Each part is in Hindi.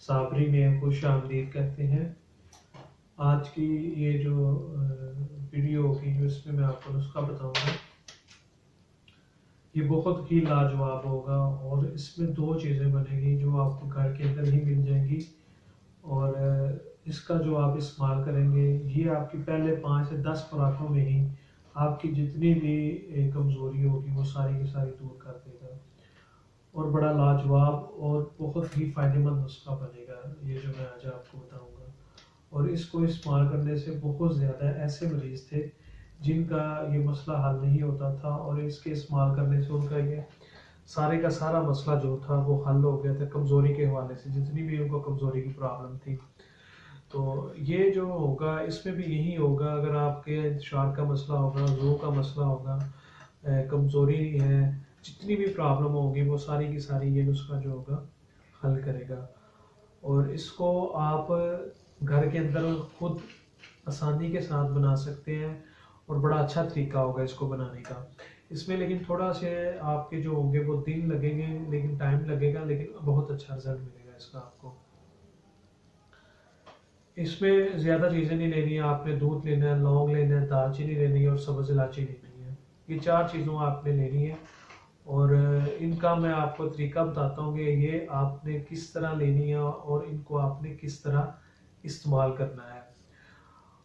साबरी में खुश आमदीद कहते हैं। आज की ये जो वीडियो होगी इसमें मैं आपको नुस्खा बताऊंगा। ये बहुत ही लाजवाब होगा और इसमें दो चीज़ें बनेगी जो आपको घर के अंदर ही मिल जाएंगी। और इसका जो आप इस्तेमाल करेंगे ये आपकी पहले 5 से 10 खुराकों में ही आपकी जितनी भी कमज़ोरी होगी वो सारी की सारी दूर कर देगा। और बड़ा लाजवाब और बहुत ही फ़ायदेमंद नुस्खा बनेगा ये जो मैं आज आपको बताऊंगा। और इसको इस्तेमाल करने से बहुत ज़्यादा ऐसे मरीज़ थे जिनका ये मसला हल नहीं होता था, और इसके इस्तेमाल करने से उनका ये सारे का सारा मसला जो था वो हल हो गया था। कमज़ोरी के हवाले से जितनी भी उनको कमज़ोरी की प्रॉब्लम थी, तो ये जो होगा इसमें भी यही होगा। अगर आपके इंतशार का मसला होगा, ज़ू का मसला होगा, कमज़ोरी है, जितनी भी प्रॉब्लम होगी वो सारी की सारी ये नुस्खा जो होगा हल करेगा। और इसको आप घर के अंदर खुद आसानी के साथ बना सकते हैं और बड़ा अच्छा तरीका होगा इसको बनाने का। इसमें लेकिन थोड़ा से आपके जो होंगे वो दिन लगेंगे, लेकिन टाइम लगेगा, लेकिन बहुत अच्छा रिजल्ट मिलेगा इसका आपको। इसमें ज़्यादा चीज़ें नहीं लेनी है आपने। दूध लेना है, लौंग लेना है, दालचीनी लेनी है और सब्ज़ इलायची लेनी है। ये 4 चीज़ों आपने लेनी है और इनका मैं आपको तरीका बताता हूँ कि ये आपने किस तरह लेनी है और इनको आपने किस तरह इस्तेमाल करना है।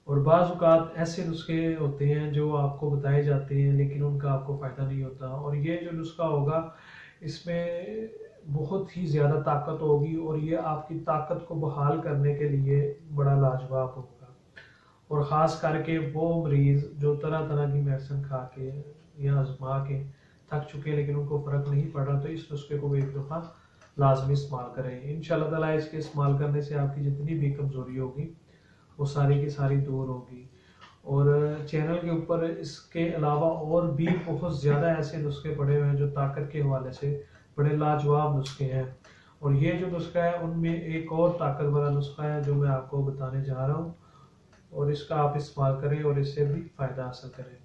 और बाज़ औक़ात ऐसे नुस्खे होते हैं जो आपको बताए जाते हैं लेकिन उनका आपको फ़ायदा नहीं होता। और ये जो नुस्खा होगा इसमें बहुत ही ज़्यादा ताकत होगी और ये आपकी ताकत को बहाल करने के लिए बड़ा लाजवाब होगा। और ख़ास करके वो मरीज़ जो तरह तरह की मेडिसिन खा के या आजमा के थक चुके हैं लेकिन उनको फ़र्क नहीं पड़ रहा, तो इस नुस्खे को एक दफ़ा लाजमी इस्तेमाल करें। इंशाल्लाह ताला इसके इस्तेमाल करने से आपकी जितनी भी कमज़ोरी होगी वो सारी की सारी दूर होगी। और चैनल के ऊपर इसके अलावा और भी बहुत ज़्यादा ऐसे नुस्खे पड़े हुए हैं जो ताकत के हवाले से बड़े लाजवाब नुस्खे हैं। और ये जो नुस्खा है उनमें एक और ताकत वाला नुस्खा है जो मैं आपको बताने जा रहा हूँ, और इसका आप इस्तेमाल करें और इससे भी फ़ायदा हासिल करें।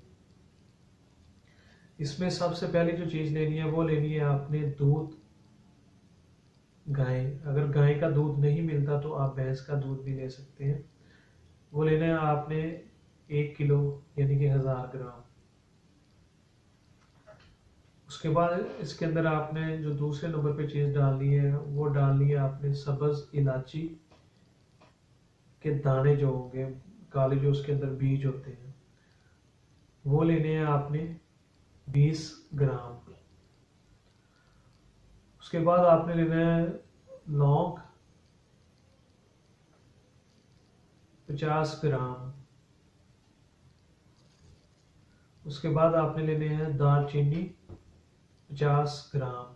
इसमें सबसे पहली जो चीज़ लेनी है वो लेनी है आपने दूध। गाय, अगर गाय का दूध नहीं मिलता तो आप भैंस का दूध भी ले सकते हैं। वो लेना है आपने 1 किलो यानी कि 1000 ग्राम। उसके बाद इसके अंदर आपने जो दूसरे नंबर पे चीज़ डालनी है वो डालनी है आपने सब्ज़ इलायची के दाने जो होंगे काले, जो उसके अंदर बीज होते हैं, वो लेने हैं आपने 20 ग्राम। उसके बाद आपने लेना है लौंग 50 ग्राम। उसके बाद आपने लेने हैं दालचीनी 50 ग्राम।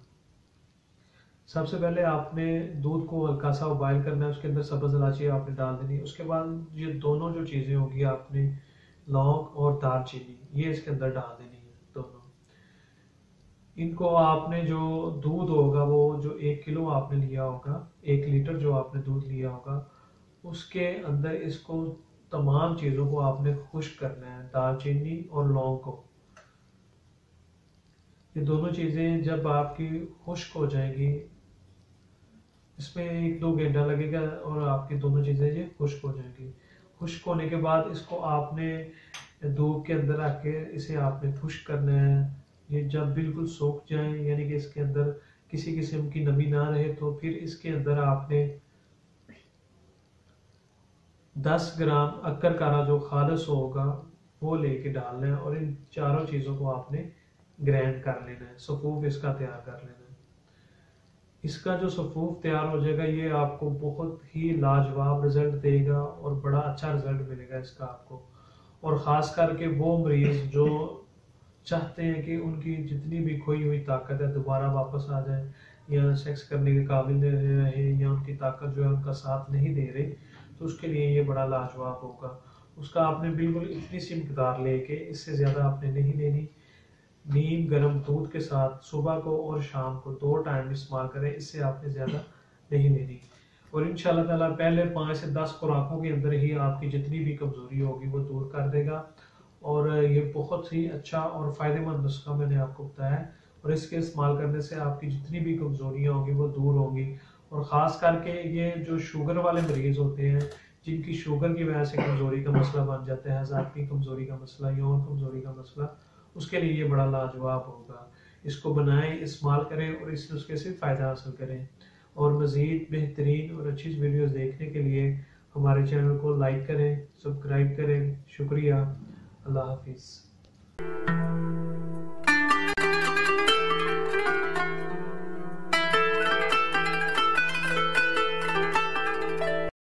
सबसे पहले आपने दूध को हल्का सा उबाइल करना है, उसके अंदर सब्ज़ इलायची आपने डाल देनी है। उसके बाद ये दोनों जो चीज़ें होगी आपने लौंग और दालचीनी ये इसके अंदर डाल देनी है दोनों। इनको आपने जो दूध होगा वो जो 1 किलो आपने लिया होगा, 1 लीटर जो आपने दूध लिया होगा, उसके अंदर इसको तमाम चीज़ों को आपने खुश्क करना है, दालचीनी और लौंग को। ये दोनों चीज़ें जब आपकी खुश्क हो जाएंगी, इसमें 1-2 घंटा लगेगा और आपकी दोनों चीज़ें ये खुश्क हो जाएंगी। खुश्क होने के बाद इसको आपने धूप के अंदर रख के इसे आपने खुश्क करना है। ये जब बिल्कुल सूख जाए यानी कि इसके अंदर किसी किस्म की नमी ना रहे, तो फिर इसके अंदर आपने 10 ग्राम अक्कर जो खालिस होगा वो लेके डालना है और इन चारों चीज़ों को आपने ग्राइंड कर लेना है, सफूफ इसका तैयार कर लेना है। इसका जो सफूफ तैयार हो जाएगा ये आपको बहुत ही लाजवाब रिजल्ट देगा और बड़ा अच्छा रिजल्ट मिलेगा इसका आपको। और ख़ास करके वो मरीज़ जो चाहते हैं कि उनकी जितनी भी खोई हुई ताकत है दोबारा वापस आ जाए, या सेक्स करने के काबिल रहे, या उनकी ताकत जो है उनका साथ नहीं दे रही, तो उसके लिए ये बड़ा लाजवाब होगा। उसका आपने बिल्कुल इतनी सी मकदार लेके, इससे ज़्यादा आपने नहीं लेनी। नीम गर्म दूध के साथ सुबह को और शाम को 2 टाइम इस्तेमाल करें, इससे आपने ज़्यादा नहीं लेनी। और इंशाल्लाह ताला पहले 5 से 10 खुराकों के अंदर ही आपकी जितनी भी कमज़ोरी होगी वो दूर कर देगा। और ये बहुत ही अच्छा और फ़ायदेमंद नुस्खा मैंने आपको बताया है, और इसके इस्तेमाल करने से आपकी जितनी भी कमज़ोरियाँ होंगी वो दूर होंगी और ख़ास करके ये जो शुगर वाले मरीज़ होते हैं, जिनकी शुगर की वजह से कमज़ोरी का मसला बन जाता है, हज़ार की कमज़ोरी का मसला, यौन कमज़ोरी का मसला, उसके लिए ये बड़ा लाजवाब होगा। इसको बनाएं, इस्तेमाल करें और इस नुस्खे से फ़ायदा हासिल करें। और मज़ीद बेहतरीन और अच्छी वीडियोज़ देखने के लिए हमारे चैनल को लाइक करें, सब्सक्राइब करें। शुक्रिया। अल्लाह हाफिज़।